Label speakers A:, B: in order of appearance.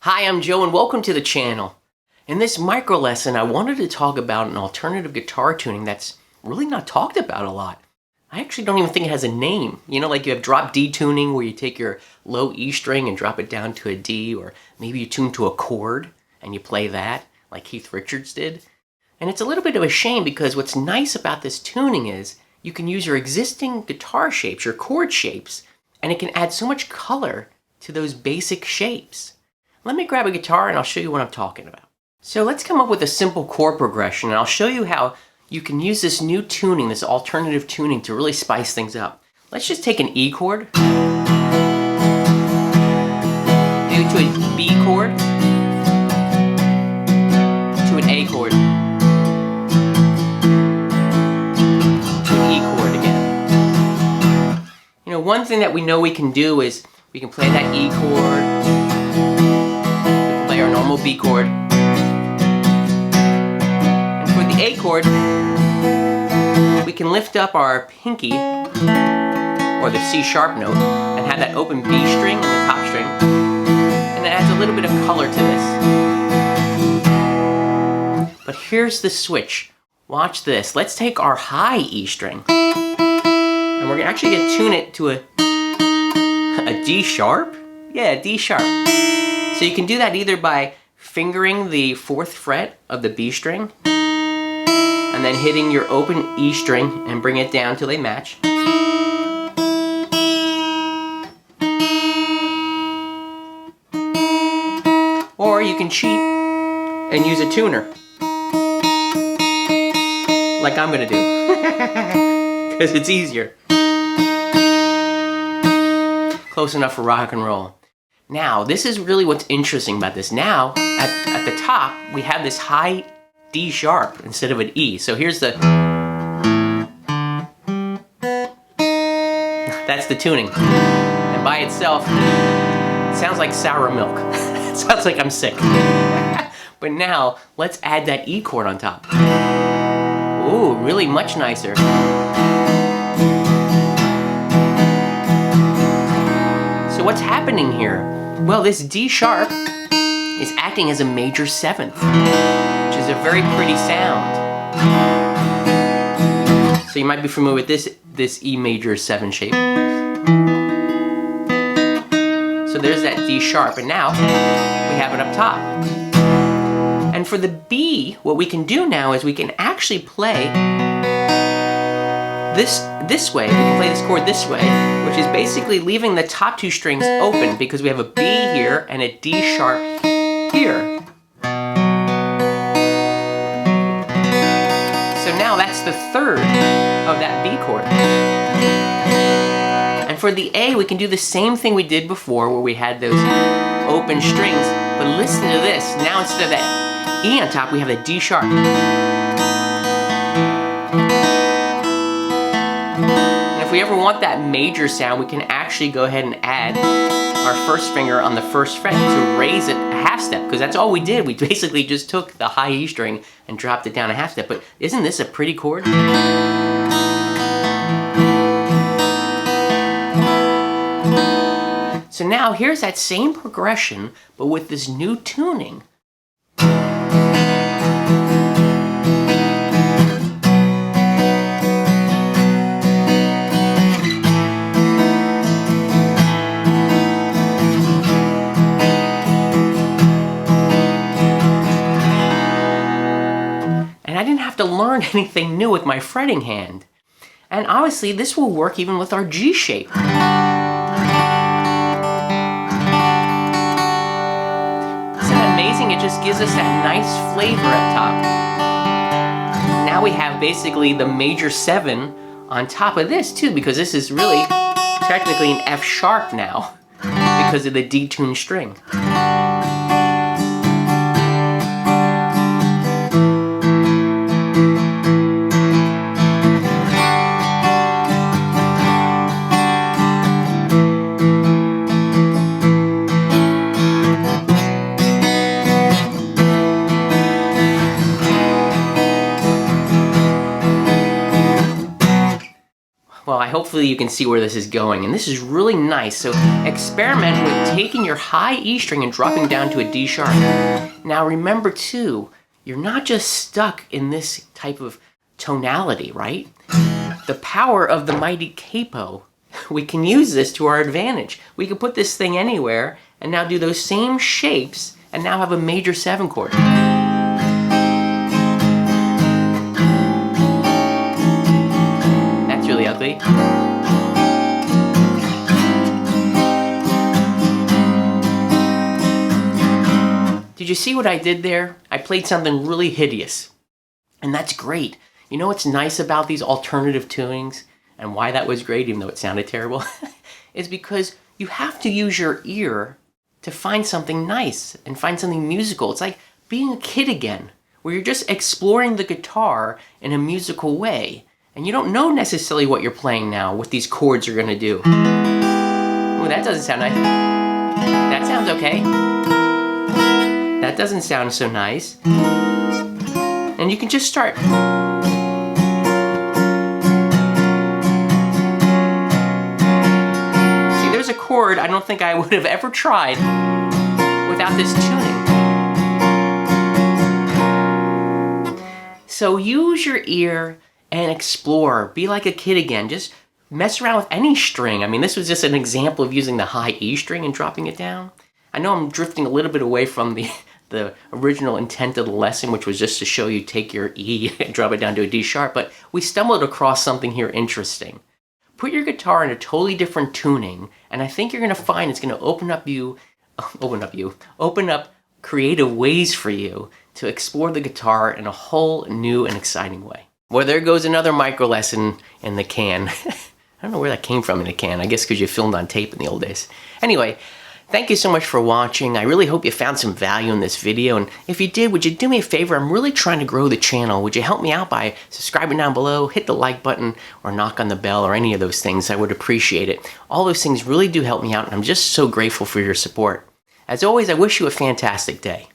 A: Hi, I'm Joe and welcome to the channel. In this micro lesson, I wanted to talk about an alternative guitar tuning that's really not talked about a lot. I actually don't even think it has a name. You know, like you have drop D tuning where you take your low E string and drop it down to a D, or maybe you tune to a chord and you play that like Keith Richards did. And it's a little bit of a shame because what's nice about this tuning is you can use your existing guitar shapes, your chord shapes, and it can add so much color to those basic shapes. Let me grab a guitar and I'll show you what I'm talking about. So let's come up with a simple chord progression and I'll show you how you can use this new tuning, this alternative tuning, to really spice things up. Let's just take an E chord, do it to a B chord, to an A chord, to an E chord again. You know, one thing that we know we can do is we can play that E chord, our normal B chord, and for the A chord we can lift up our pinky or the C sharp note and have that open B string and the top string, and it adds a little bit of color to this. But here's the switch. Watch this. Let's take our high E string and we're actually going to tune it to a D sharp. Yeah, D sharp. So you can do that either by fingering the 4th fret of the B string and then hitting your open E string and bring it down till they match. Or you can cheat and use a tuner, like I'm gonna do, because it's easier. Close enough for rock and roll. Now, this is really what's interesting about this. Now, at the top, we have this high D sharp instead of an E. So here's the... That's the tuning. And by itself, it sounds like sour milk. It sounds like I'm sick. But now, let's add that E chord on top. Ooh, really much nicer. So what's happening here? Well, this D sharp is acting as a major 7th, which is a very pretty sound. So you might be familiar with this E major 7 shape. So there's that D sharp, and now we have it up top. And for the B, what we can do now is we can actually play this way. We can play this chord this way, which is basically leaving the top 2 strings open because we have a B here and a D sharp here. So now that's the 3rd of that B chord. And for the A, we can do the same thing we did before where we had those open strings, but listen to this. Now instead of that E on top, we have a D sharp. If we ever want that major sound, we can actually go ahead and add our 1st finger on the 1st fret to raise it a half step, because that's all we did. We basically just took the high E string and dropped it down a half step. But isn't this a pretty chord? So now here's that same progression, but with this new tuning. I didn't have to learn anything new with my fretting hand. And obviously this will work even with our G shape. Isn't that amazing? It just gives us that nice flavor at top. Now we have basically the major 7 on top of this too, because this is really technically an F sharp now because of the detuned string. Well, I hope hopefully you can see where this is going, and this is really nice. So experiment with taking your high E string and dropping down to a D sharp. Now remember too, you're not just stuck in this type of tonality, right? The power of the mighty capo, we can use this to our advantage. We can put this thing anywhere and now do those same shapes and now have a major 7 chord. That's really ugly. Did you see what I did there? I played something really hideous. And that's great. You know what's nice about these alternative tunings and why that was great, even though it sounded terrible, is because you have to use your ear to find something nice and find something musical. It's like being a kid again, where you're just exploring the guitar in a musical way. And you don't know necessarily what you're playing now, what these chords are gonna do. Oh, that doesn't sound nice. That sounds okay. That doesn't sound so nice. And you can just start. See, there's a chord I don't think I would have ever tried without this tuning. So use your ear and explore. Be like a kid again. Just mess around with any string. I mean, this was just an example of using the high E string and dropping it down. I know I'm drifting a little bit away from the original intent of the lesson, which was just to show you take your E and drop it down to a D sharp, but we stumbled across something here interesting. Put your guitar in a totally different tuning, and I think you're gonna find it's gonna open up creative ways for you to explore the guitar in a whole new and exciting way. Well, there goes another micro lesson in the can. I don't know where that came from in a can. I guess because you filmed on tape in the old days. Anyway, thank you so much for watching. I really hope you found some value in this video, and if you did, would you do me a favor? I'm really trying to grow the channel. Would you help me out by subscribing down below, hit the like button, or knock on the bell, or any of those things? I would appreciate it. All those things really do help me out, and I'm just so grateful for your support. As always, I wish you a fantastic day.